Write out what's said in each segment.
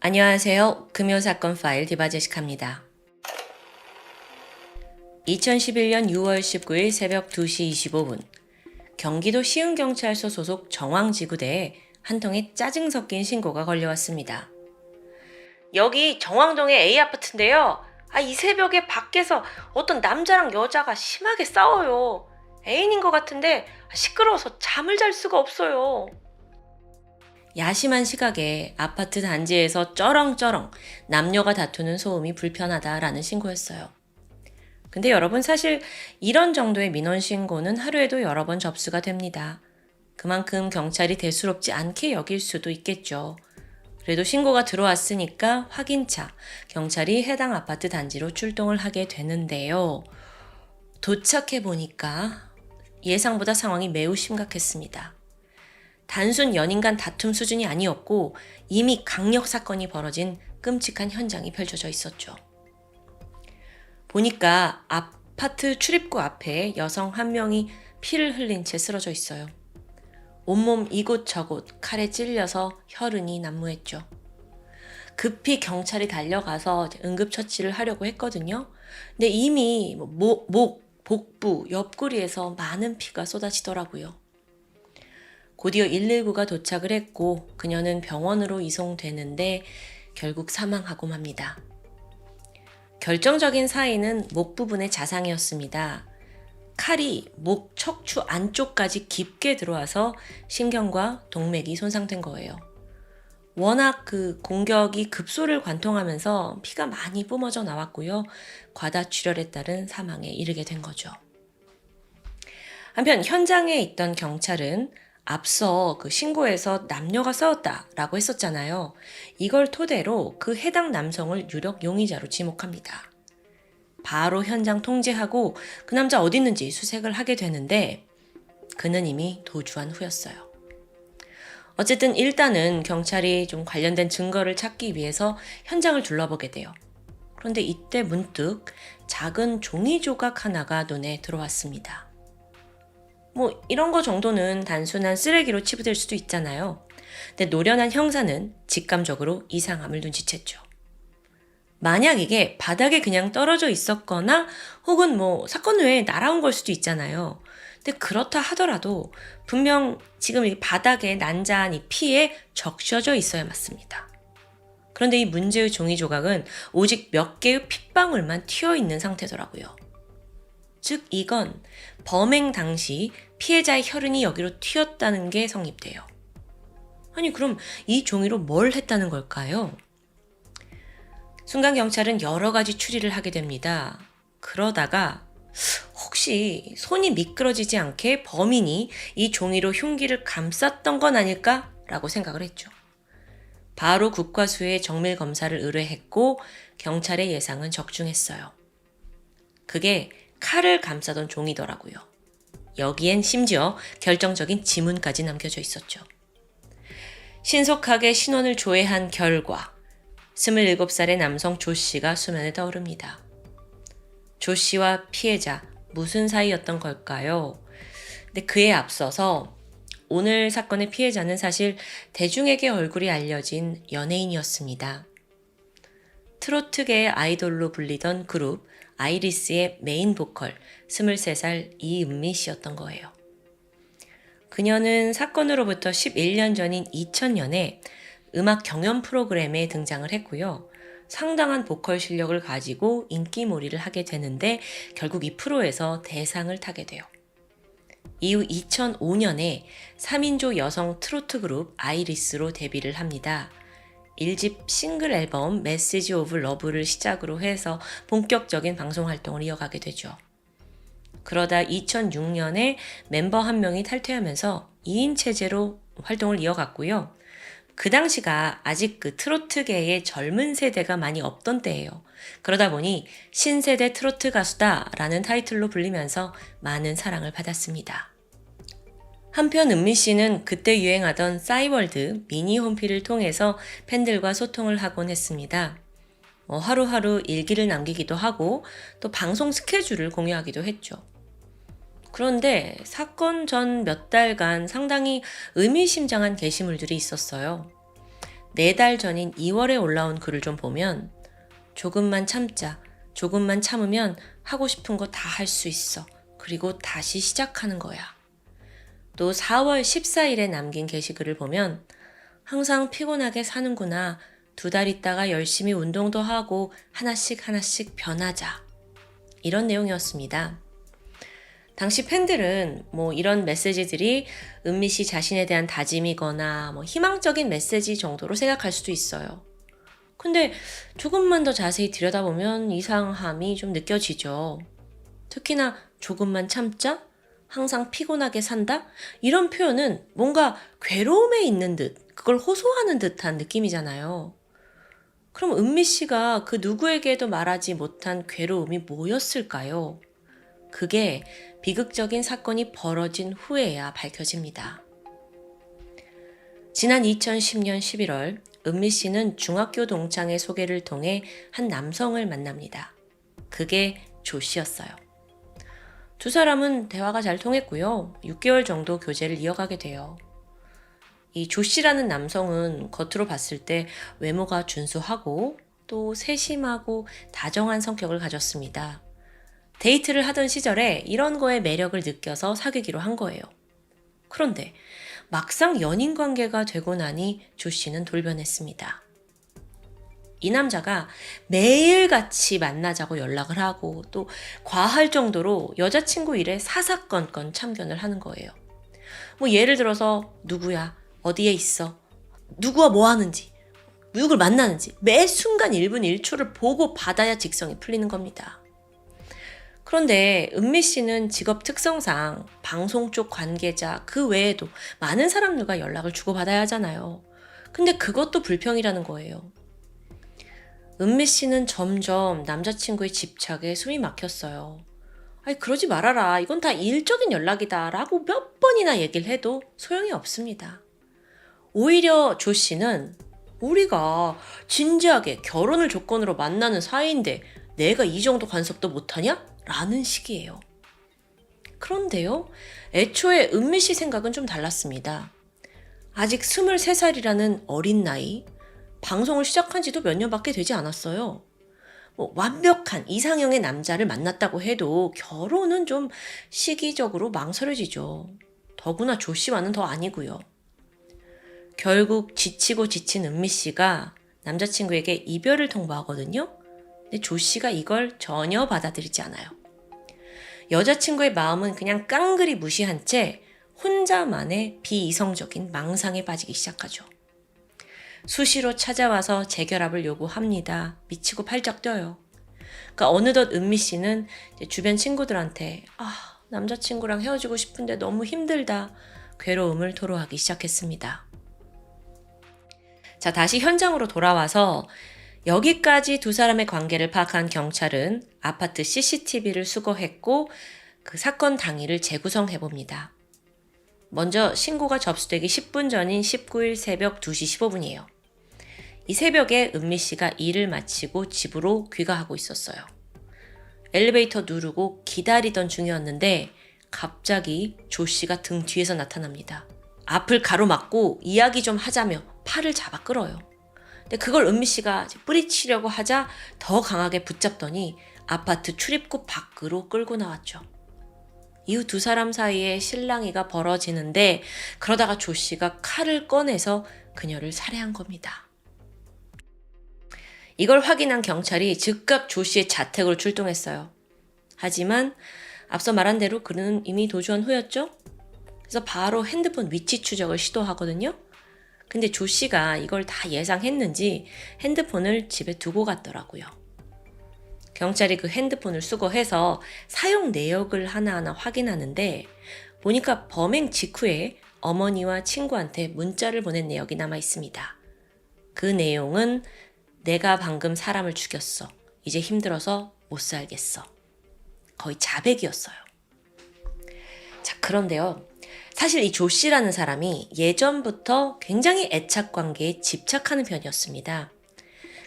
안녕하세요. 금요사건 파일 디바제시카입니다. 2011년 6월 19일 새벽 2시 25분 경기도 시흥경찰서 소속 정왕지구대에 한 통의 짜증 섞인 신고가 걸려왔습니다. 여기 정왕동의 A아파트인데요. 이 새벽에 밖에서 어떤 남자랑 여자가 심하게 싸워요. 애인인 것 같은데 시끄러워서 잠을 잘 수가 없어요. 야심한 시각에 아파트 단지에서 쩌렁쩌렁 남녀가 다투는 소음이 불편하다라는 신고였어요. 근데 여러분, 사실 이런 정도의 민원 신고는 하루에도 여러 번 접수가 됩니다. 그만큼 경찰이 대수롭지 않게 여길 수도 있겠죠. 그래도 신고가 들어왔으니까 확인차 경찰이 해당 아파트 단지로 출동을 하게 되는데요. 도착해 보니까 예상보다 상황이 매우 심각했습니다. 단순 연인 간 다툼 수준이 아니었고 이미 강력 사건이 벌어진 끔찍한 현장이 펼쳐져 있었죠. 보니까 아파트 출입구 앞에 여성 한 명이 피를 흘린 채 쓰러져 있어요. 온몸 이곳저곳 칼에 찔려서 혈흔이 난무했죠. 급히 경찰이 달려가서 응급처치를 하려고 했거든요. 근데 이미 목, 복부, 옆구리에서 많은 피가 쏟아지더라고요. 곧이어 119가 도착을 했고 그녀는 병원으로 이송되는데 결국 사망하고 맙니다. 결정적인 사인은 목 부분의 자상이었습니다. 칼이 목 척추 안쪽까지 깊게 들어와서 신경과 동맥이 손상된 거예요. 워낙 공격이 급소를 관통하면서 피가 많이 뿜어져 나왔고요. 과다출혈에 따른 사망에 이르게 된 거죠. 한편 현장에 있던 경찰은 앞서 신고에서 남녀가 싸웠다라고 했었잖아요. 이걸 토대로 해당 남성을 유력 용의자로 지목합니다. 바로 현장 통제하고 그 남자 어디 있는지 수색을 하게 되는데 그는 이미 도주한 후였어요. 어쨌든 일단은 경찰이 좀 관련된 증거를 찾기 위해서 현장을 둘러보게 돼요. 그런데 이때 문득 작은 종이 조각 하나가 눈에 들어왔습니다. 이런 거 정도는 단순한 쓰레기로 치부될 수도 있잖아요. 근데 노련한 형사는 직감적으로 이상함을 눈치챘죠. 만약 이게 바닥에 그냥 떨어져 있었거나 혹은 사건 외에 날아온 걸 수도 있잖아요. 근데 그렇다 하더라도 분명 지금 이 바닥에 난자한 이 피에 적셔져 있어야 맞습니다. 그런데 이 문제의 종이 조각은 오직 몇 개의 핏방울만 튀어 있는 상태더라고요. 즉 이건 범행 당시 피해자의 혈흔이 여기로 튀었다는 게 성립돼요. 아니 그럼 이 종이로 뭘 했다는 걸까요? 순간 경찰은 여러 가지 추리를 하게 됩니다. 그러다가 혹시 손이 미끄러지지 않게 범인이 이 종이로 흉기를 감쌌던 건 아닐까라고 생각을 했죠. 바로 국과수의 정밀 검사를 의뢰했고 경찰의 예상은 적중했어요. 그게 칼을 감싸던 종이더라고요. 여기엔 심지어 결정적인 지문까지 남겨져 있었죠. 신속하게 신원을 조회한 결과 27살의 남성 조 씨가 수면에 떠오릅니다. 조 씨와 피해자 무슨 사이였던 걸까요? 근데 그에 앞서서 오늘 사건의 피해자는 사실 대중에게 얼굴이 알려진 연예인이었습니다. 트로트계의 아이돌로 불리던 그룹 아이리스의 메인 보컬 23살 이은미 씨였던 거예요. 그녀는 사건으로부터 11년 전인 2000년에 음악 경연 프로그램에 등장을 했고요. 상당한 보컬 실력을 가지고 인기몰이를 하게 되는데 결국 이 프로에서 대상을 타게 돼요. 이후 2005년에 3인조 여성 트로트 그룹 아이리스로 데뷔를 합니다. 1집 싱글 앨범 메시지 오브 러브를 시작으로 해서 본격적인 방송 활동을 이어가게 되죠. 그러다 2006년에 멤버 한 명이 탈퇴하면서 2인 체제로 활동을 이어갔고요. 그 당시가 아직 트로트계의 젊은 세대가 많이 없던 때예요. 그러다 보니 신세대 트로트 가수다라는 타이틀로 불리면서 많은 사랑을 받았습니다. 한편 은미 씨는 그때 유행하던 싸이월드 미니 홈피를 통해서 팬들과 소통을 하곤 했습니다. 하루하루 일기를 남기기도 하고 또 방송 스케줄을 공유하기도 했죠. 그런데 사건 전 몇 달간 상당히 의미심장한 게시물들이 있었어요. 4달 전인 2월에 올라온 글을 좀 보면 조금만 참자. 조금만 참으면 하고 싶은 거 다 할 수 있어. 그리고 다시 시작하는 거야. 또 4월 14일에 남긴 게시글을 보면 항상 피곤하게 사는구나. 2달 있다가 열심히 운동도 하고 하나씩 하나씩 변하자. 이런 내용이었습니다. 당시 팬들은 이런 메시지들이 은미 씨 자신에 대한 다짐이거나 희망적인 메시지 정도로 생각할 수도 있어요. 근데 조금만 더 자세히 들여다보면 이상함이 좀 느껴지죠. 특히나 조금만 참자? 항상 피곤하게 산다? 이런 표현은 뭔가 괴로움에 있는 듯, 그걸 호소하는 듯한 느낌이잖아요. 그럼 은미 씨가 그 누구에게도 말하지 못한 괴로움이 뭐였을까요? 그게 비극적인 사건이 벌어진 후에야 밝혀집니다. 지난 2010년 11월 은미 씨는 중학교 동창의 소개를 통해 한 남성을 만납니다. 그게 조 씨였어요. 두 사람은 대화가 잘 통했고요. 6개월 정도 교제를 이어가게 돼요. 이 조 씨라는 남성은 겉으로 봤을 때 외모가 준수하고 또 세심하고 다정한 성격을 가졌습니다. 데이트를 하던 시절에 이런 거에 매력을 느껴서 사귀기로 한 거예요. 그런데 막상 연인 관계가 되고 나니 조 씨는 돌변했습니다. 이 남자가 매일같이 만나자고 연락을 하고 또 과할 정도로 여자친구 일에 사사건건 참견을 하는 거예요. 예를 들어서 누구야? 어디에 있어? 누구와 뭐 하는지? 누굴 만나는지 매 순간 1분 1초를 보고 받아야 직성이 풀리는 겁니다. 그런데 은미 씨는 직업 특성상 방송 쪽 관계자 그 외에도 많은 사람들과 연락을 주고받아야 하잖아요. 근데 그것도 불평이라는 거예요. 은미 씨는 점점 남자친구의 집착에 숨이 막혔어요. 아니 그러지 말아라. 이건 다 일적인 연락이다 라고 몇 번이나 얘기를 해도 소용이 없습니다. 오히려 조 씨는 우리가 진지하게 결혼을 조건으로 만나는 사이인데 내가 이 정도 간섭도 못하냐? 라는 식이에요. 그런데요, 애초에 은미 씨 생각은 좀 달랐습니다. 아직 23살이라는 어린 나이, 방송을 시작한 지도 몇 년밖에 되지 않았어요. 완벽한 이상형의 남자를 만났다고 해도 결혼은 좀 시기적으로 망설여지죠. 더구나 조 씨와는 더 아니고요. 결국 지치고 지친 은미 씨가 남자친구에게 이별을 통보하거든요. 근데 조 씨가 이걸 전혀 받아들이지 않아요. 여자친구의 마음은 그냥 깡그리 무시한 채 혼자만의 비이성적인 망상에 빠지기 시작하죠. 수시로 찾아와서 재결합을 요구합니다. 미치고 팔짝 뛰어요. 그러니까 어느덧 은미 씨는 주변 친구들한테 남자친구랑 헤어지고 싶은데 너무 힘들다. 괴로움을 토로하기 시작했습니다. 자, 다시 현장으로 돌아와서 여기까지 두 사람의 관계를 파악한 경찰은 아파트 CCTV를 수거했고 그 사건 당일을 재구성해봅니다. 먼저 신고가 접수되기 10분 전인 19일 새벽 2시 15분이에요. 이 새벽에 은미 씨가 일을 마치고 집으로 귀가하고 있었어요. 엘리베이터 누르고 기다리던 중이었는데 갑자기 조 씨가 등 뒤에서 나타납니다. 앞을 가로막고 이야기 좀 하자며 팔을 잡아 끌어요. 근데 그걸 은미 씨가 뿌리치려고 하자 더 강하게 붙잡더니 아파트 출입구 밖으로 끌고 나왔죠. 이후 두 사람 사이에 실랑이가 벌어지는데 그러다가 조 씨가 칼을 꺼내서 그녀를 살해한 겁니다. 이걸 확인한 경찰이 즉각 조 씨의 자택으로 출동했어요. 하지만 앞서 말한 대로 그는 이미 도주한 후였죠. 그래서 바로 핸드폰 위치 추적을 시도하거든요. 근데 조 씨가 이걸 다 예상했는지 핸드폰을 집에 두고 갔더라고요. 경찰이 그 핸드폰을 수거해서 사용 내역을 하나하나 확인하는데 보니까 범행 직후에 어머니와 친구한테 문자를 보낸 내역이 남아 있습니다. 그 내용은 내가 방금 사람을 죽였어. 이제 힘들어서 못 살겠어. 거의 자백이었어요. 자, 그런데요. 사실 이 조 씨라는 사람이 예전부터 굉장히 애착 관계에 집착하는 편이었습니다.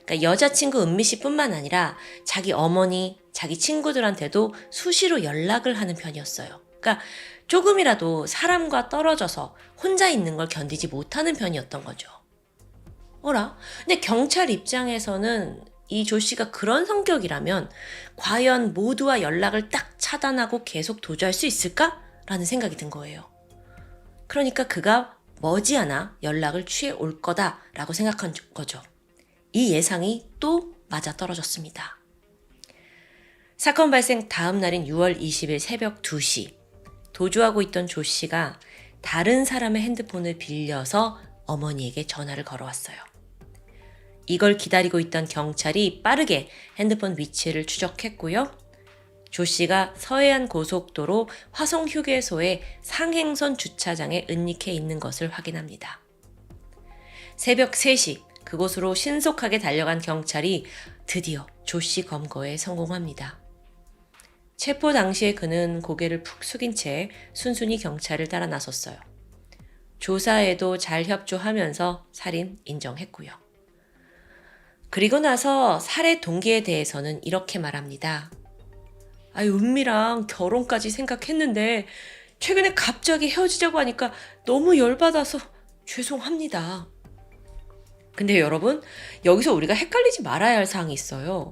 그러니까 여자친구 은미 씨뿐만 아니라 자기 어머니, 자기 친구들한테도 수시로 연락을 하는 편이었어요. 그러니까 조금이라도 사람과 떨어져서 혼자 있는 걸 견디지 못하는 편이었던 거죠. 어라? 근데 경찰 입장에서는 이 조 씨가 그런 성격이라면 과연 모두와 연락을 딱 차단하고 계속 도주할 수 있을까? 라는 생각이 든 거예요. 그러니까 그가 머지않아 연락을 취해 올 거다라고 생각한 거죠. 이 예상이 또 맞아떨어졌습니다. 사건 발생 다음 날인 6월 20일 새벽 2시, 도주하고 있던 조 씨가 다른 사람의 핸드폰을 빌려서 어머니에게 전화를 걸어왔어요. 이걸 기다리고 있던 경찰이 빠르게 핸드폰 위치를 추적했고요. 조 씨가 서해안 고속도로 화성휴게소의 상행선 주차장에 은닉해 있는 것을 확인합니다. 새벽 3시 그곳으로 신속하게 달려간 경찰이 드디어 조 씨 검거에 성공합니다. 체포 당시에 그는 고개를 푹 숙인 채 순순히 경찰을 따라 나섰어요. 조사에도 잘 협조하면서 살인 인정했고요. 그리고 나서 살해 동기에 대해서는 이렇게 말합니다. 은미랑 결혼까지 생각했는데 최근에 갑자기 헤어지자고 하니까 너무 열받아서 죄송합니다. 근데 여러분, 여기서 우리가 헷갈리지 말아야 할 사항이 있어요.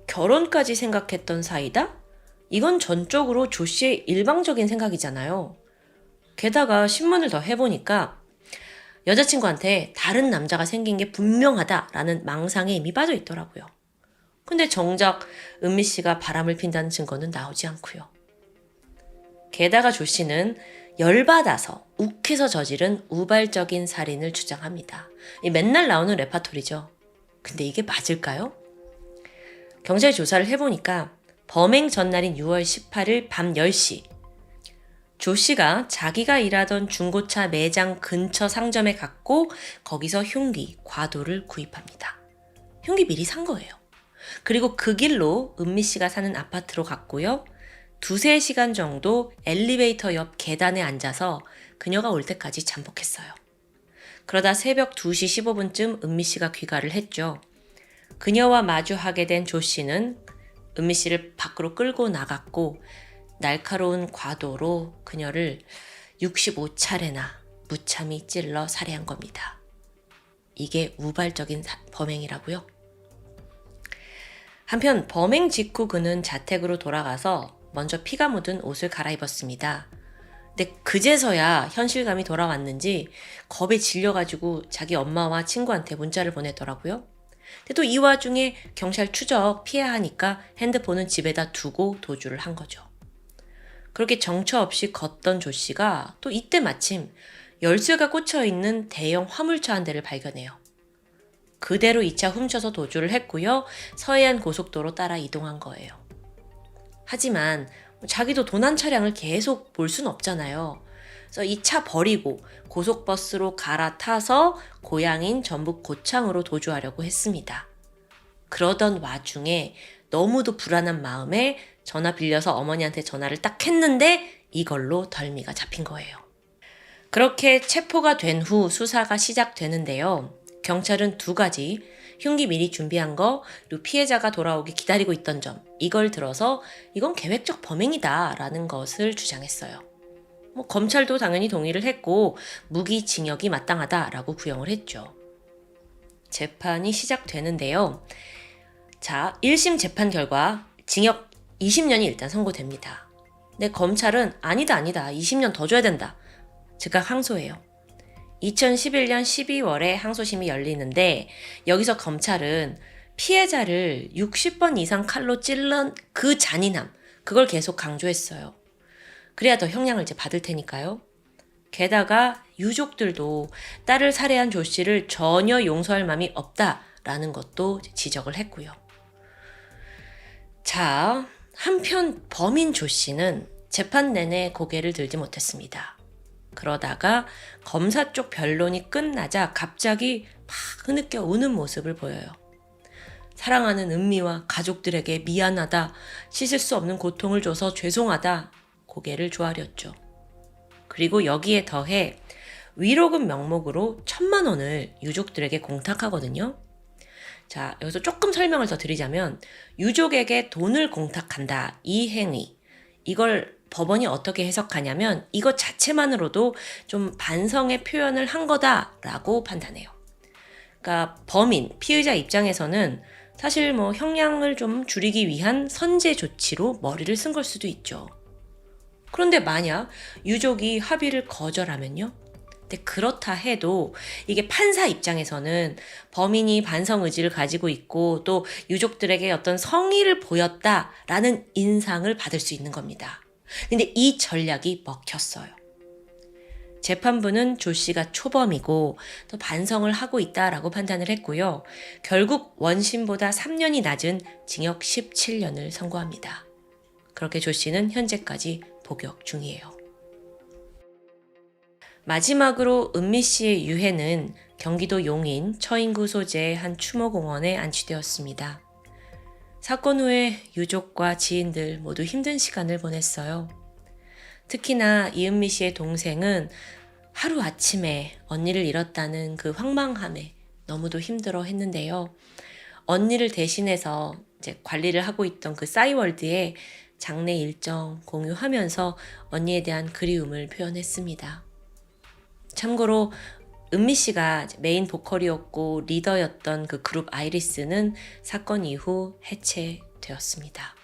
결혼까지 생각했던 사이다? 이건 전적으로 조 씨의 일방적인 생각이잖아요. 게다가 신문을 더 해보니까 여자친구한테 다른 남자가 생긴 게 분명하다라는 망상에 이미 빠져 있더라고요. 근데 정작 은미 씨가 바람을 핀다는 증거는 나오지 않고요. 게다가 조 씨는 열받아서 욱해서 저지른 우발적인 살인을 주장합니다. 맨날 나오는 레파토리죠. 근데 이게 맞을까요? 경찰 조사를 해보니까 범행 전날인 6월 18일 밤 10시 조 씨가 자기가 일하던 중고차 매장 근처 상점에 갔고 거기서 흉기, 과도를 구입합니다. 흉기 미리 산 거예요. 그리고 그 길로 은미 씨가 사는 아파트로 갔고요. 2-3시간 정도 엘리베이터 옆 계단에 앉아서 그녀가 올 때까지 잠복했어요. 그러다 새벽 2시 15분쯤 은미 씨가 귀가를 했죠. 그녀와 마주하게 된 조 씨는 은미 씨를 밖으로 끌고 나갔고 날카로운 과도로 그녀를 65차례나 무참히 찔러 살해한 겁니다. 이게 우발적인 범행이라고요? 한편 범행 직후 그는 자택으로 돌아가서 먼저 피가 묻은 옷을 갈아입었습니다. 근데 그제서야 현실감이 돌아왔는지 겁에 질려가지고 자기 엄마와 친구한테 문자를 보내더라고요. 근데 또 이 와중에 경찰 추적 피해야 하니까 핸드폰은 집에다 두고 도주를 한 거죠. 그렇게 정처 없이 걷던 조 씨가 또 이때 마침 열쇠가 꽂혀있는 대형 화물차 한 대를 발견해요. 그대로 2차 훔쳐서 도주를 했고요. 서해안 고속도로 따라 이동한 거예요. 하지만 자기도 도난 차량을 계속 볼 순 없잖아요. 그래서 이 차 버리고 고속버스로 갈아타서 고향인 전북 고창으로 도주하려고 했습니다. 그러던 와중에 너무도 불안한 마음에 전화 빌려서 어머니한테 전화를 딱 했는데 이걸로 덜미가 잡힌 거예요. 그렇게 체포가 된 후 수사가 시작되는데요. 경찰은 2가지, 흉기 미리 준비한 거, 그리고 피해자가 돌아오기 기다리고 있던 점, 이걸 들어서 이건 계획적 범행이다 라는 것을 주장했어요. 검찰도 당연히 동의를 했고 무기징역이 마땅하다라고 구형을 했죠. 재판이 시작되는데요. 자, 1심 재판 결과 징역 20년이 일단 선고됩니다. 근데 검찰은 아니다 20년 더 줘야 된다. 즉각 항소해요. 2011년 12월에 항소심이 열리는데 여기서 검찰은 피해자를 60번 이상 칼로 찔른 그 잔인함, 그걸 계속 강조했어요. 그래야 더 형량을 이제 받을 테니까요. 게다가 유족들도 딸을 살해한 조 씨를 전혀 용서할 마음이 없다라는 것도 지적을 했고요. 자, 한편 범인 조 씨는 재판 내내 고개를 들지 못했습니다. 그러다가 검사 쪽 변론이 끝나자 갑자기 막 흐느껴 우는 모습을 보여요. 사랑하는 은미와 가족들에게 미안하다, 씻을 수 없는 고통을 줘서 죄송하다, 고개를 조아렸죠. 그리고 여기에 더해 위로금 명목으로 1,000만 원을 유족들에게 공탁하거든요. 자, 여기서 조금 설명을 더 드리자면 유족에게 돈을 공탁한다, 이 행위, 이걸 법원이 어떻게 해석하냐면 이것 자체만으로도 좀 반성의 표현을 한 거다라고 판단해요. 그러니까 범인, 피의자 입장에서는 사실 형량을 좀 줄이기 위한 선제 조치로 머리를 쓴 걸 수도 있죠. 그런데 만약 유족이 합의를 거절하면요? 근데 그렇다 해도 이게 판사 입장에서는 범인이 반성 의지를 가지고 있고 또 유족들에게 어떤 성의를 보였다라는 인상을 받을 수 있는 겁니다. 근데 이 전략이 먹혔어요. 재판부는 조 씨가 초범이고 또 반성을 하고 있다라고 판단을 했고요. 결국 원심보다 3년이 낮은 징역 17년을 선고합니다. 그렇게 조 씨는 현재까지 복역 중이에요. 마지막으로 은미 씨의 유해는 경기도 용인 처인구 소재의 한 추모공원에 안치되었습니다. 사건 후에 유족과 지인들 모두 힘든 시간을 보냈어요. 특히나 이은미 씨의 동생은 하루아침에 언니를 잃었다는 그 황망함에 너무도 힘들어 했는데요. 언니를 대신해서 이제 관리를 하고 있던 그 싸이월드에 장례 일정 공유하면서 언니에 대한 그리움을 표현했습니다. 참고로 은미 씨가 메인 보컬이었고 리더였던 그 그룹 아이리스는 사건 이후 해체되었습니다.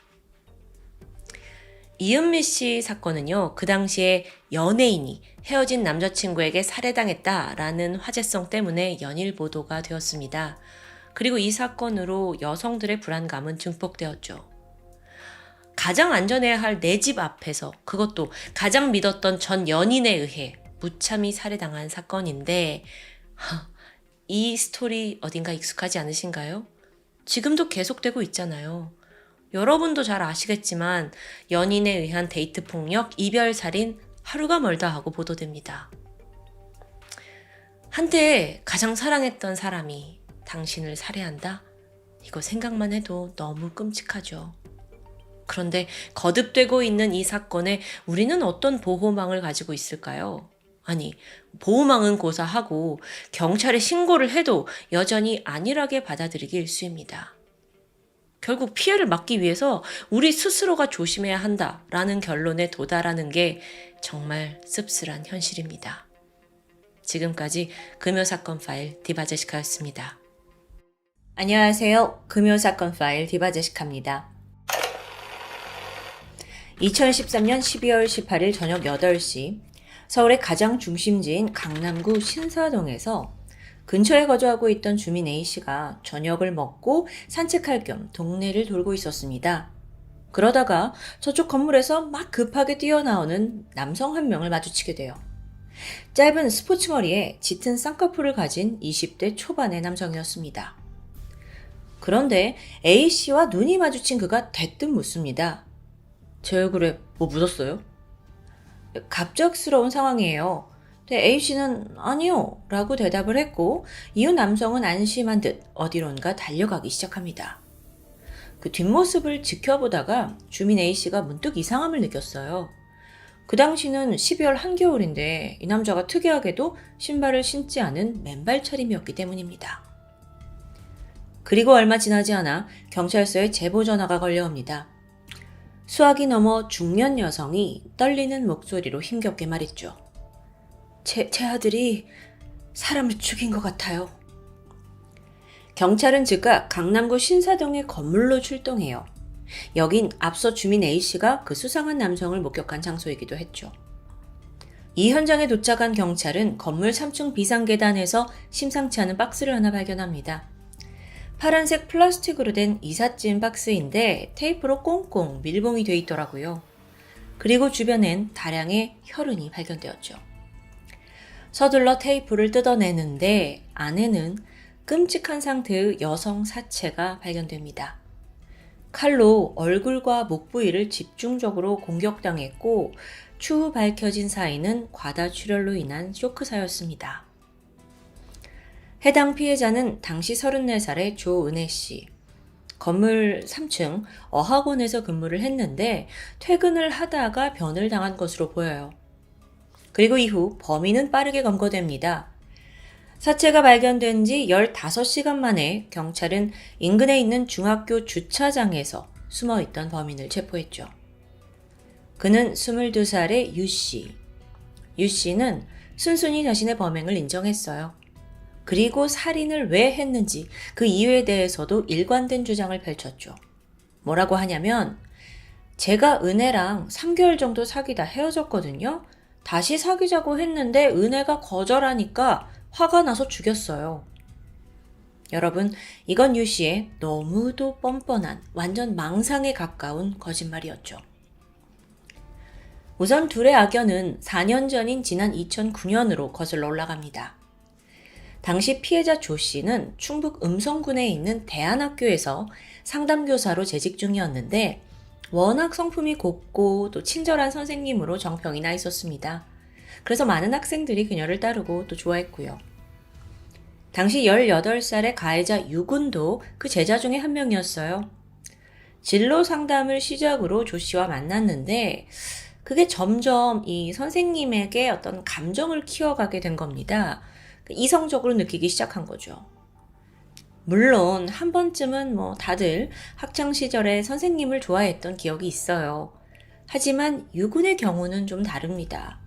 이은미 씨 사건은요, 그 당시에 연예인이 헤어진 남자친구에게 살해당했다라는 화제성 때문에 연일 보도가 되었습니다. 그리고 이 사건으로 여성들의 불안감은 증폭되었죠. 가장 안전해야 할 내 집 앞에서, 그것도 가장 믿었던 전 연인에 의해 무참히 살해당한 사건인데, 이 스토리 어딘가 익숙하지 않으신가요? 지금도 계속되고 있잖아요. 여러분도 잘 아시겠지만 연인에 의한 데이트 폭력, 이별 살인 하루가 멀다 하고 보도됩니다. 한때 가장 사랑했던 사람이 당신을 살해한다? 이거 생각만 해도 너무 끔찍하죠. 그런데 거듭되고 있는 이 사건에 우리는 어떤 보호망을 가지고 있을까요? 아니, 보호망은 고사하고 경찰에 신고를 해도 여전히 안일하게 받아들이기 일쑤입니다. 결국 피해를 막기 위해서 우리 스스로가 조심해야 한다라는 결론에 도달하는 게 정말 씁쓸한 현실입니다. 지금까지 금요사건 파일 디바제시카였습니다. 안녕하세요. 금요사건 파일 디바제시카입니다. 2013년 12월 18일 저녁 8시 서울의 가장 중심지인 강남구 신사동에서 근처에 거주하고 있던 주민 A씨가 저녁을 먹고 산책할 겸 동네를 돌고 있었습니다. 그러다가 저쪽 건물에서 막 급하게 뛰어나오는 남성 한 명을 마주치게 돼요. 짧은 스포츠 머리에 짙은 쌍꺼풀을 가진 20대 초반의 남성이었습니다. 그런데 A씨와 눈이 마주친 그가 대뜸 묻습니다. 제 얼굴에 뭐 묻었어요? 갑작스러운 상황이에요. A씨는 아니요 라고 대답을 했고 이후 남성은 안심한 듯 어디론가 달려가기 시작합니다. 그 뒷모습을 지켜보다가 주민 A씨가 문득 이상함을 느꼈어요. 그 당시는 12월 한겨울인데 이 남자가 특이하게도 신발을 신지 않은 맨발 차림이었기 때문입니다. 그리고 얼마 지나지 않아 경찰서에 제보 전화가 걸려옵니다. 수화기 넘어 중년 여성이 떨리는 목소리로 힘겹게 말했죠. 제 아들이 사람을 죽인 것 같아요. 경찰은 즉각 강남구 신사동의 건물로 출동해요. 여긴 앞서 주민 A씨가 그 수상한 남성을 목격한 장소이기도 했죠. 이 현장에 도착한 경찰은 건물 3층 비상계단에서 심상치 않은 박스를 하나 발견합니다. 파란색 플라스틱으로 된 이삿짐 박스인데 테이프로 꽁꽁 밀봉이 돼 있더라고요. 그리고 주변엔 다량의 혈흔이 발견되었죠. 서둘러 테이프를 뜯어내는데 안에는 끔찍한 상태의 여성 사체가 발견됩니다. 칼로 얼굴과 목 부위를 집중적으로 공격당했고 추후 밝혀진 사인은 과다출혈로 인한 쇼크사였습니다. 해당 피해자는 당시 34살의 조은혜 씨. 건물 3층 어학원에서 근무를 했는데 퇴근을 하다가 변을 당한 것으로 보여요. 그리고 이후 범인은 빠르게 검거됩니다. 사체가 발견된 지 15시간 만에 경찰은 인근에 있는 중학교 주차장에서 숨어있던 범인을 체포했죠. 그는 22살의 유 씨. 유 씨는 순순히 자신의 범행을 인정했어요. 그리고 살인을 왜 했는지 그 이유에 대해서도 일관된 주장을 펼쳤죠. 뭐라고 하냐면 제가 은혜랑 3개월 정도 사귀다 헤어졌거든요. 다시 사귀자고 했는데 은혜가 거절하니까 화가 나서 죽였어요. 여러분, 이건 유 씨의 너무도 뻔뻔한 완전 망상에 가까운 거짓말이었죠. 우선 둘의 악연은 4년 전인 지난 2009년으로 거슬러 올라갑니다. 당시 피해자 조 씨는 충북 음성군에 있는 대안학교에서 상담교사로 재직 중이었는데 워낙 성품이 곱고 또 친절한 선생님으로 정평이 나 있었습니다. 그래서 많은 학생들이 그녀를 따르고 또 좋아했고요. 당시 18살의 가해자 유군도 그 제자 중에 한 명이었어요. 진로 상담을 시작으로 조 씨와 만났는데 그게 점점 이 선생님에게 어떤 감정을 키워가게 된 겁니다. 이성적으로 느끼기 시작한 거죠. 물론 한 번쯤은 다들 학창시절에 선생님을 좋아했던 기억이 있어요. 하지만 유군의 경우는 좀 다릅니다.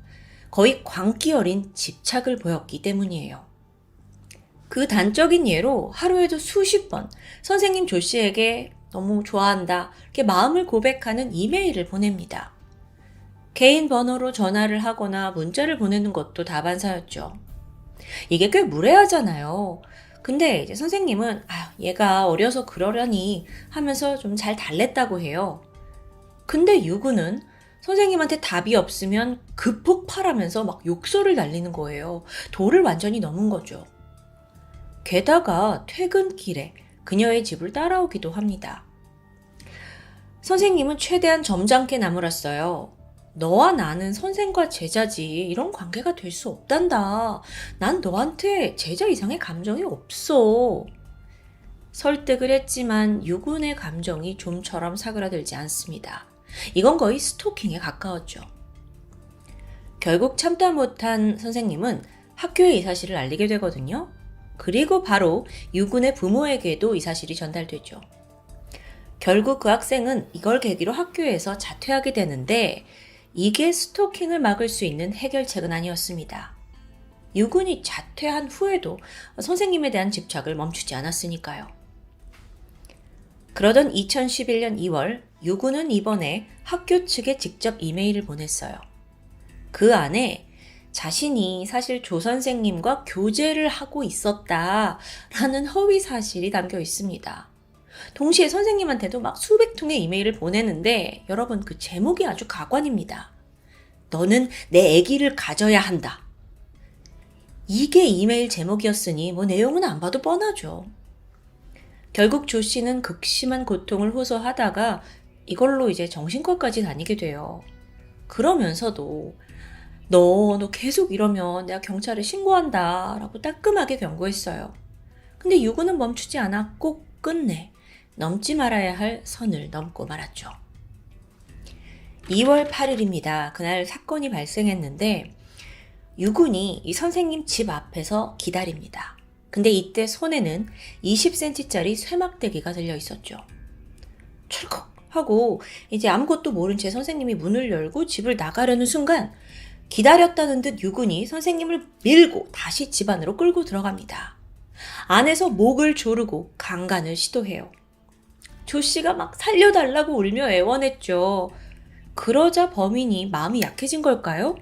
거의 광기 어린 집착을 보였기 때문이에요. 그 단적인 예로 하루에도 수십 번 선생님 조 씨에게 너무 좋아한다 이렇게 마음을 고백하는 이메일을 보냅니다. 개인 번호로 전화를 하거나 문자를 보내는 것도 다반사였죠. 이게 꽤 무례하잖아요. 근데 이제 선생님은 얘가 어려서 그러려니 하면서 좀 잘 달랬다고 해요. 근데 유구는 선생님한테 답이 없으면 급폭발하면서 막 욕설을 날리는 거예요. 도를 완전히 넘은 거죠. 게다가 퇴근길에 그녀의 집을 따라오기도 합니다. 선생님은 최대한 점잖게 나무랐어요. 너와 나는 선생과 제자지 이런 관계가 될 수 없단다. 난 너한테 제자 이상의 감정이 없어. 설득을 했지만 유군의 감정이 좀처럼 사그라들지 않습니다. 이건 거의 스토킹에 가까웠죠. 결국 참다 못한 선생님은 학교에 이 사실을 알리게 되거든요. 그리고 바로 유군의 부모에게도 이 사실이 전달되죠. 결국 그 학생은 이걸 계기로 학교에서 자퇴하게 되는데 이게 스토킹을 막을 수 있는 해결책은 아니었습니다. 유군이 자퇴한 후에도 선생님에 대한 집착을 멈추지 않았으니까요. 그러던 2011년 2월 유군은 이번에 학교 측에 직접 이메일을 보냈어요. 그 안에 자신이 사실 조 선생님과 교제를 하고 있었다라는 허위 사실이 담겨 있습니다. 동시에 선생님한테도 막 수백 통의 이메일을 보내는데 여러분 그 제목이 아주 가관입니다. 너는 내 아기를 가져야 한다. 이게 이메일 제목이었으니 내용은 안 봐도 뻔하죠. 결국 조 씨는 극심한 고통을 호소하다가 이걸로 이제 정신과까지 다니게 돼요. 그러면서도 너 계속 이러면 내가 경찰에 신고한다 라고 따끔하게 경고했어요. 근데 유구는 멈추지 않았고 끝내 넘지 말아야 할 선을 넘고 말았죠. 2월 8일입니다. 그날 사건이 발생했는데 유군이 이 선생님 집 앞에서 기다립니다. 근데 이때 손에는 20cm짜리 쇠막대기가 들려 있었죠. 철컥 하고 이제 아무것도 모른 채 선생님이 문을 열고 집을 나가려는 순간 기다렸다는 듯 유군이 선생님을 밀고 다시 집 안으로 끌고 들어갑니다. 안에서 목을 조르고 강간을 시도해요. 조 씨가 막 살려달라고 울며 애원했죠. 그러자 범인이 마음이 약해진 걸까요?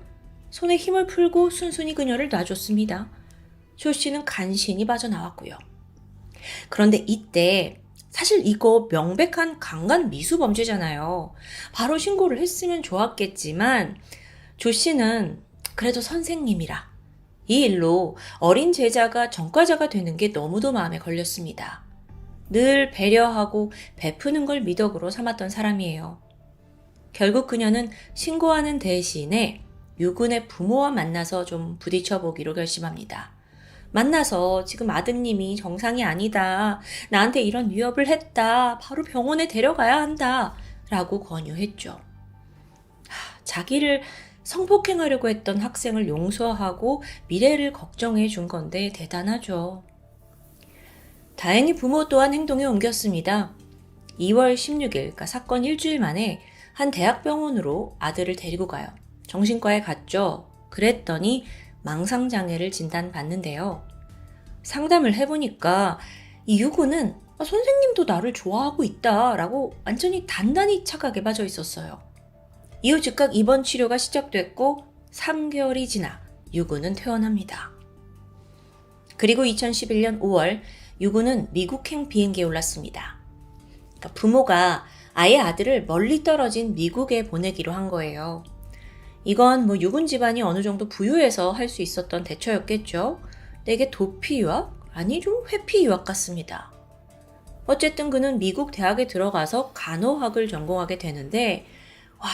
손에 힘을 풀고 순순히 그녀를 놔줬습니다. 조 씨는 간신히 빠져나왔고요. 그런데 이때 사실 이거 명백한 강간 미수 범죄잖아요. 바로 신고를 했으면 좋았겠지만 조 씨는 그래도 선생님이라 이 일로 어린 제자가 전과자가 되는 게 너무도 마음에 걸렸습니다. 늘 배려하고 베푸는 걸 미덕으로 삼았던 사람이에요. 결국 그녀는 신고하는 대신에 유군의 부모와 만나서 좀 부딪혀보기로 결심합니다. 만나서 지금 아드님이 정상이 아니다. 나한테 이런 위협을 했다. 바로 병원에 데려가야 한다. 라고 권유했죠. 자기를 성폭행하려고 했던 학생을 용서하고 미래를 걱정해 준 건데 대단하죠. 다행히 부모 또한 행동에 옮겼습니다. 2월 16일, 그러니까 사건 일주일 만에 한 대학병원으로 아들을 데리고 가요. 정신과에 갔죠. 그랬더니 망상장애를 진단받는데요. 상담을 해보니까 이 유구는 선생님도 나를 좋아하고 있다라고 완전히 단단히 착각에 빠져 있었어요. 이후 즉각 입원 치료가 시작됐고 3개월이 지나 유구는 퇴원합니다. 그리고 2011년 5월 유구는 미국행 비행기에 올랐습니다. 그러니까 부모가 아예 아들을 멀리 떨어진 미국에 보내기로 한 거예요. 이건 유군 집안이 어느 정도 부유해서 할 수 있었던 대처였겠죠. 근데 이게 도피 유학? 아니 좀 회피 유학 같습니다. 어쨌든 그는 미국 대학에 들어가서 간호학을 전공하게 되는데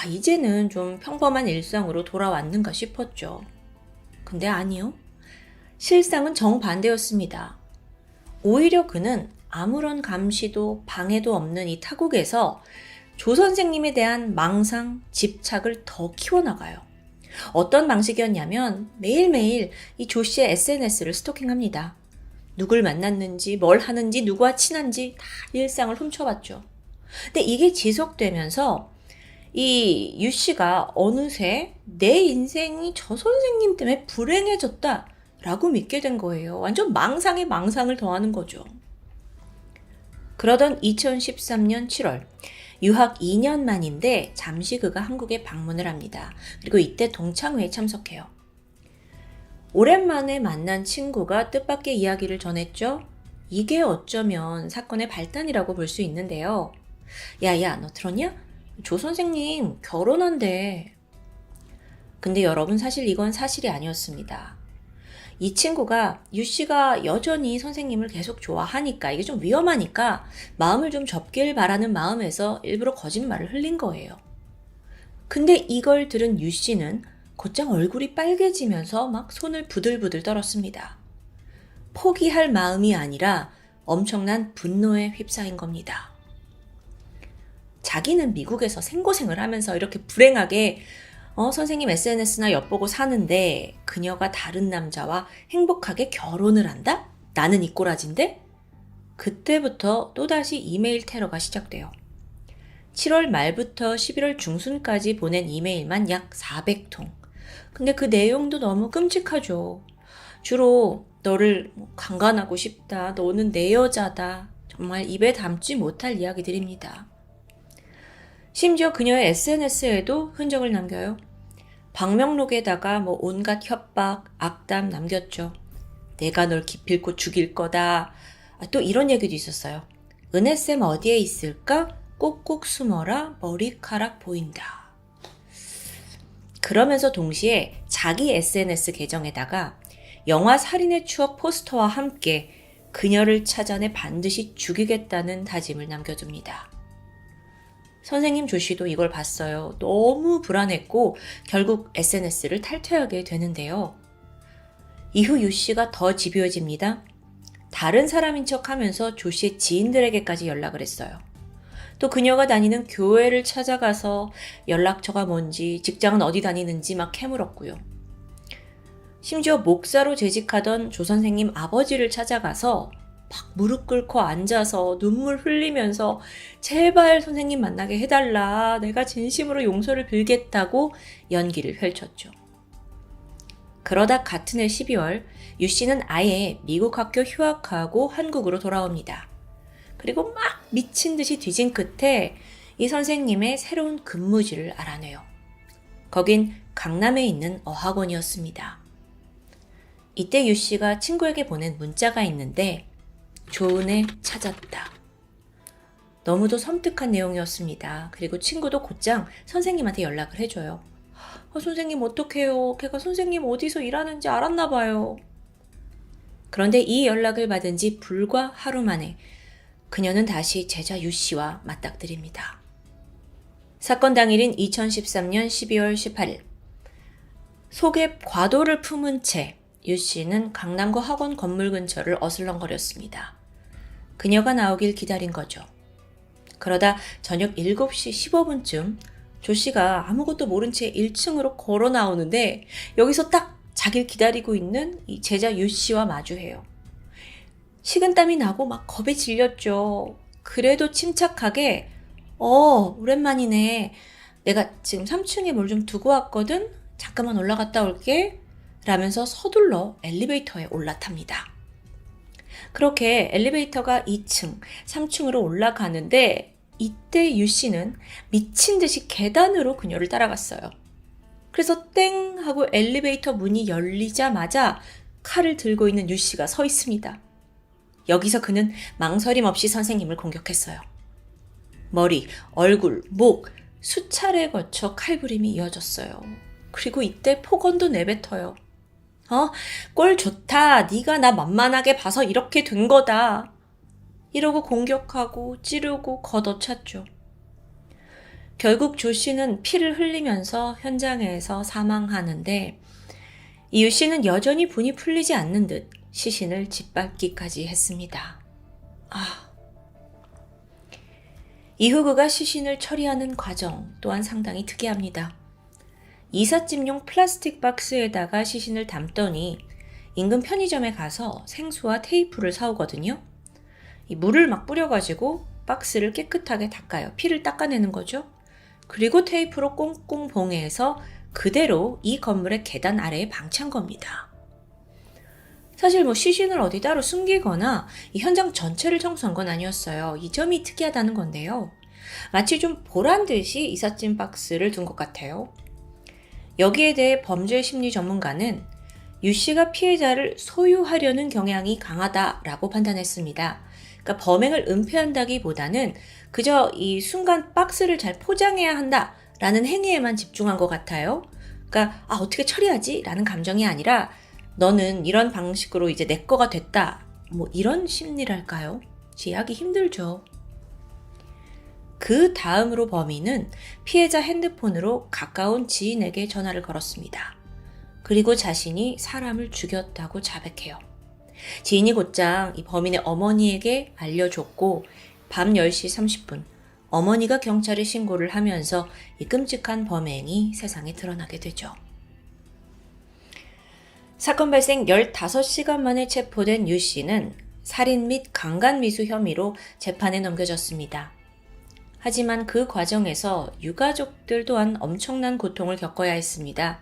이제는 좀 평범한 일상으로 돌아왔는가 싶었죠. 근데 아니요. 실상은 정반대였습니다. 오히려 그는 아무런 감시도 방해도 없는 이 타국에서 조 선생님에 대한 망상, 집착을 더 키워나가요. 어떤 방식이었냐면 매일매일 이 조 씨의 SNS를 스토킹합니다. 누굴 만났는지, 뭘 하는지, 누구와 친한지 다 일상을 훔쳐봤죠. 근데 이게 지속되면서 이 유 씨가 어느새 내 인생이 저 선생님 때문에 불행해졌다라고 믿게 된 거예요. 완전 망상에 망상을 더하는 거죠. 그러던 2013년 7월 유학 2년 만인데 잠시 그가 한국에 방문을 합니다. 그리고 이때 동창회에 참석해요. 오랜만에 만난 친구가 뜻밖의 이야기를 전했죠. 이게 어쩌면 사건의 발단이라고 볼 수 있는데요. 야야, 너 들었냐? 조 선생님 결혼한대. 근데 여러분 사실 이건 사실이 아니었습니다. 이 친구가 유 씨가 여전히 선생님을 계속 좋아하니까 이게 좀 위험하니까 마음을 좀 접길 바라는 마음에서 일부러 거짓말을 흘린 거예요. 근데 이걸 들은 유 씨는 곧장 얼굴이 빨개지면서 막 손을 부들부들 떨었습니다. 포기할 마음이 아니라 엄청난 분노에 휩싸인 겁니다. 자기는 미국에서 생고생을 하면서 이렇게 불행하게 선생님 SNS나 엿보고 사는데 그녀가 다른 남자와 행복하게 결혼을 한다? 나는 이 꼬라진데? 그때부터 또다시 이메일 테러가 시작돼요. 7월 말부터 11월 중순까지 보낸 이메일만 약 400통. 근데 그 내용도 너무 끔찍하죠. 주로 너를 강간하고 싶다. 너는 내 여자다. 정말 입에 담지 못할 이야기들입니다. 심지어 그녀의 SNS에도 흔적을 남겨요. 방명록에다가 온갖 협박, 악담 남겼죠. 내가 널 기필코 죽일 거다. 또 이런 얘기도 있었어요. 은혜쌤 어디에 있을까? 꼭꼭 숨어라. 머리카락 보인다. 그러면서 동시에 자기 SNS 계정에다가 영화 살인의 추억 포스터와 함께 그녀를 찾아내 반드시 죽이겠다는 다짐을 남겨둡니다. 선생님 조 씨도 이걸 봤어요. 너무 불안했고 결국 SNS를 탈퇴하게 되는데요. 이후 유 씨가 더 집요해집니다. 다른 사람인 척하면서 조 씨의 지인들에게까지 연락을 했어요. 또 그녀가 다니는 교회를 찾아가서 연락처가 뭔지, 직장은 어디 다니는지 막 캐물었고요. 심지어 목사로 재직하던 조 선생님 아버지를 찾아가서 막 무릎 꿇고 앉아서 눈물 흘리면서 제발 선생님 만나게 해달라. 내가 진심으로 용서를 빌겠다고 연기를 펼쳤죠. 그러다 같은 해 12월 유 씨는 아예 미국 학교 휴학하고 한국으로 돌아옵니다. 그리고 막 미친 듯이 뒤진 끝에 이 선생님의 새로운 근무지를 알아내요. 거긴 강남에 있는 어학원이었습니다. 이때 유 씨가 친구에게 보낸 문자가 있는데 조은혜 찾았다. 너무도 섬뜩한 내용이었습니다. 그리고 친구도 곧장 선생님한테 연락을 해줘요. 선생님 어떡해요? 걔가 선생님 어디서 일하는지 알았나 봐요. 그런데 이 연락을 받은 지 불과 하루 만에 그녀는 다시 제자 유 씨와 맞닥뜨립니다. 사건 당일인 2013년 12월 18일 속에 과도를 품은 채 유 씨는 강남구 학원 건물 근처를 어슬렁거렸습니다. 그녀가 나오길 기다린 거죠. 그러다 저녁 7시 15분쯤 조 씨가 아무것도 모른 채 1층으로 걸어 나오는데 여기서 딱 자기를 기다리고 있는 이 제자 유 씨와 마주해요. 식은땀이 나고 막 겁에 질렸죠. 그래도 침착하게 오랜만이네. 내가 지금 3층에 뭘 좀 두고 왔거든? 잠깐만 올라갔다 올게. 라면서 서둘러 엘리베이터에 올라탑니다. 그렇게 엘리베이터가 2층, 3층으로 올라가는데 이때 유 씨는 미친 듯이 계단으로 그녀를 따라갔어요. 그래서 땡 하고 엘리베이터 문이 열리자마자 칼을 들고 있는 유 씨가 서 있습니다. 여기서 그는 망설임 없이 선생님을 공격했어요. 머리, 얼굴, 목, 수차례 거쳐 칼부림이 이어졌어요. 그리고 이때 폭언도 내뱉어요. 꼴 좋다. 네가 나 만만하게 봐서 이렇게 된 거다. 이러고 공격하고 찌르고 걷어찼죠. 결국 조 씨는 피를 흘리면서 현장에서 사망하는데 이유 씨는 여전히 분이 풀리지 않는 듯 시신을 짓밟기까지 했습니다. 이후 그가 시신을 처리하는 과정 또한 상당히 특이합니다. 이삿짐용 플라스틱 박스에다가 시신을 담더니 인근 편의점에 가서 생수와 테이프를 사오거든요. 이 물을 막 뿌려가지고 박스를 깨끗하게 닦아요. 피를 닦아내는 거죠. 그리고 테이프로 꽁꽁 봉해서 그대로 이 건물의 계단 아래에 방치한 겁니다. 사실 시신을 어디 따로 숨기거나 이 현장 전체를 청소한 건 아니었어요. 이 점이 특이하다는 건데요. 마치 좀 보란 듯이 이삿짐 박스를 둔 것 같아요. 여기에 대해 범죄 심리 전문가는 유 씨가 피해자를 소유하려는 경향이 강하다라고 판단했습니다. 그러니까 범행을 은폐한다기보다는 그저 이 순간 박스를 잘 포장해야 한다라는 행위에만 집중한 것 같아요. 그러니까 어떻게 처리하지? 라는 감정이 아니라 너는 이런 방식으로 이제 내 거가 됐다. 이런 심리랄까요? 이해하기 힘들죠. 그 다음으로 범인은 피해자 핸드폰으로 가까운 지인에게 전화를 걸었습니다. 그리고 자신이 사람을 죽였다고 자백해요. 지인이 곧장 이 범인의 어머니에게 알려줬고 밤 10시 30분 어머니가 경찰에 신고를 하면서 이 끔찍한 범행이 세상에 드러나게 되죠. 사건 발생 15시간 만에 체포된 유 씨는 살인 및 강간미수 혐의로 재판에 넘겨졌습니다. 하지만 그 과정에서 유가족들 또한 엄청난 고통을 겪어야 했습니다.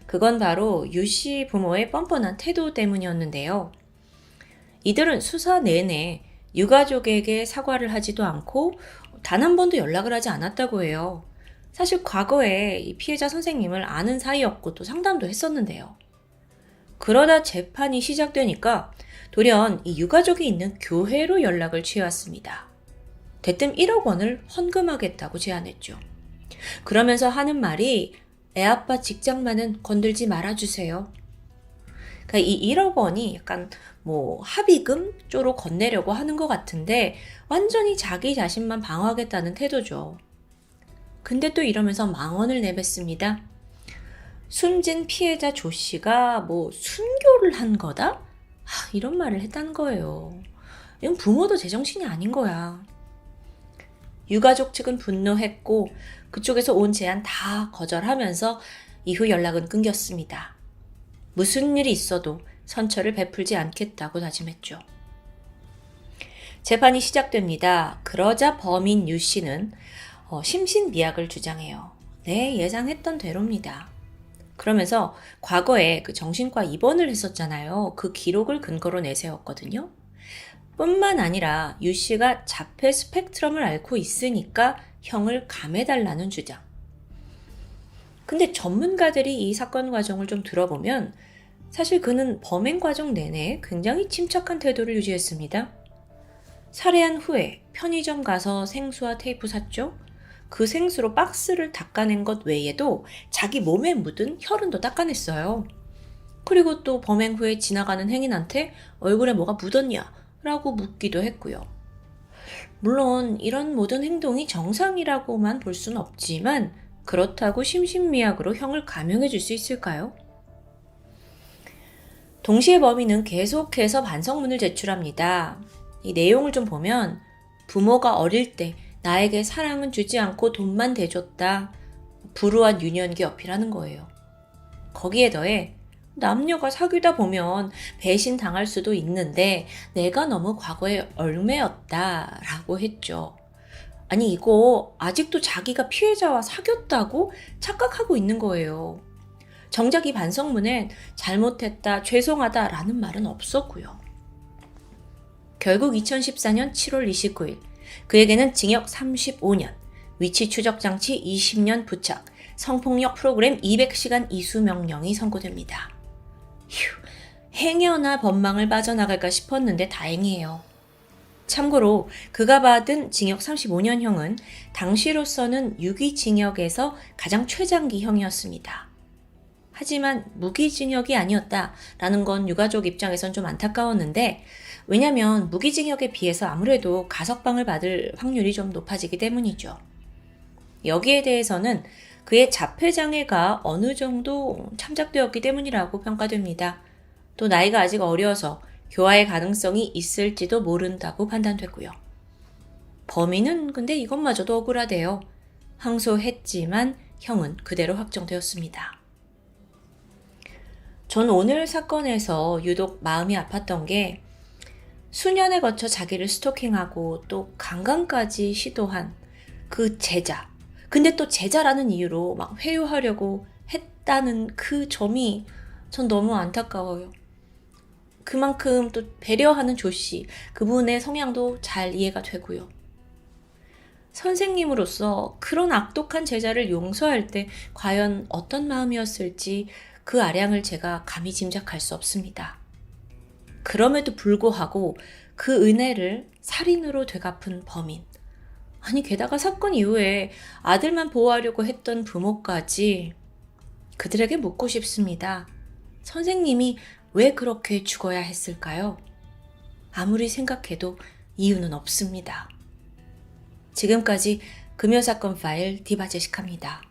그건 바로 유 씨 부모의 뻔뻔한 태도 때문이었는데요. 이들은 수사 내내 유가족에게 사과를 하지도 않고 단 한 번도 연락을 하지 않았다고 해요. 사실 과거에 이 피해자 선생님을 아는 사이였고 또 상담도 했었는데요. 그러다 재판이 시작되니까 돌연 이 유가족이 있는 교회로 연락을 취해왔습니다. 대뜸 1억 원을 헌금하겠다고 제안했죠. 그러면서 하는 말이 애아빠 직장만은 건들지 말아주세요. 그러니까 이 1억 원이 약간 합의금 쪽으로 건네려고 하는 것 같은데 완전히 자기 자신만 방어하겠다는 태도죠. 근데 또 이러면서 망언을 내뱉습니다. 숨진 피해자 조 씨가 순교를 한 거다? 이런 말을 했다는 거예요. 이건 부모도 제정신이 아닌 거야. 유가족 측은 분노했고 그쪽에서 온 제안 다 거절하면서 이후 연락은 끊겼습니다. 무슨 일이 있어도 선처를 베풀지 않겠다고 다짐했죠. 재판이 시작됩니다. 그러자 범인 유 씨는 심신미약을 주장해요. 네, 예상했던 대로입니다. 그러면서 과거에 그 정신과 입원을 했었잖아요. 그 기록을 근거로 내세웠거든요. 뿐만 아니라 유 씨가 자폐 스펙트럼을 앓고 있으니까 형을 감해달라는 주장. 근데 전문가들이 이 사건 과정을 좀 들어보면 사실 그는 범행 과정 내내 굉장히 침착한 태도를 유지했습니다. 살해한 후에 편의점 가서 생수와 테이프 샀죠. 그 생수로 박스를 닦아낸 것 외에도 자기 몸에 묻은 혈흔도 닦아냈어요. 그리고 또 범행 후에 지나가는 행인한테 얼굴에 뭐가 묻었냐? 라고 묻기도 했고요. 물론 이런 모든 행동이 정상이라고만 볼 수는 없지만 그렇다고 심신미약으로 형을 감형해 줄 수 있을까요? 동시에 범인은 계속해서 반성문을 제출합니다. 이 내용을 좀 보면 부모가 어릴 때 나에게 사랑은 주지 않고 돈만 대줬다. 불우한 유년기 어필하는 거예요. 거기에 더해 남녀가 사귀다 보면 배신당할 수도 있는데 내가 너무 과거에 얽매였다라고 했죠. 아니 이거 아직도 자기가 피해자와 사귀었다고 착각하고 있는 거예요. 정작 이 반성문엔 잘못했다, 죄송하다라는 말은 없었고요. 결국 2014년 7월 29일 그에게는 징역 35년, 위치 추적 장치 20년 부착, 성폭력 프로그램 200시간 이수 명령이 선고됩니다. 휴, 행여나 법망을 빠져나갈까 싶었는데 다행이에요. 참고로 그가 받은 징역 35년형은 당시로서는 유기징역에서 가장 최장기형이었습니다. 하지만 무기징역이 아니었다라는 건 유가족 입장에선 좀 안타까웠는데, 왜냐면 무기징역에 비해서 아무래도 가석방을 받을 확률이 좀 높아지기 때문이죠. 여기에 대해서는 그의 자폐장애가 어느 정도 참작되었기 때문이라고 평가됩니다. 또 나이가 아직 어려서 교화의 가능성이 있을지도 모른다고 판단됐고요. 범인은 근데 이것마저도 억울하대요. 항소했지만 형은 그대로 확정되었습니다. 전 오늘 사건에서 유독 마음이 아팠던 게 수년에 거쳐 자기를 스토킹하고 또 강간까지 시도한 그 제자. 근데 또 제자라는 이유로 막 회유하려고 했다는 그 점이 전 너무 안타까워요. 그만큼 또 배려하는 조씨, 그분의 성향도 잘 이해가 되고요. 선생님으로서 그런 악독한 제자를 용서할 때 과연 어떤 마음이었을지 그 아량을 제가 감히 짐작할 수 없습니다. 그럼에도 불구하고 그 은혜를 살인으로 되갚은 범인. 아니 게다가 사건 이후에 아들만 보호하려고 했던 부모까지 그들에게 묻고 싶습니다. 선생님이 왜 그렇게 죽어야 했을까요? 아무리 생각해도 이유는 없습니다. 지금까지 금요사건 파일 디바제식합니다.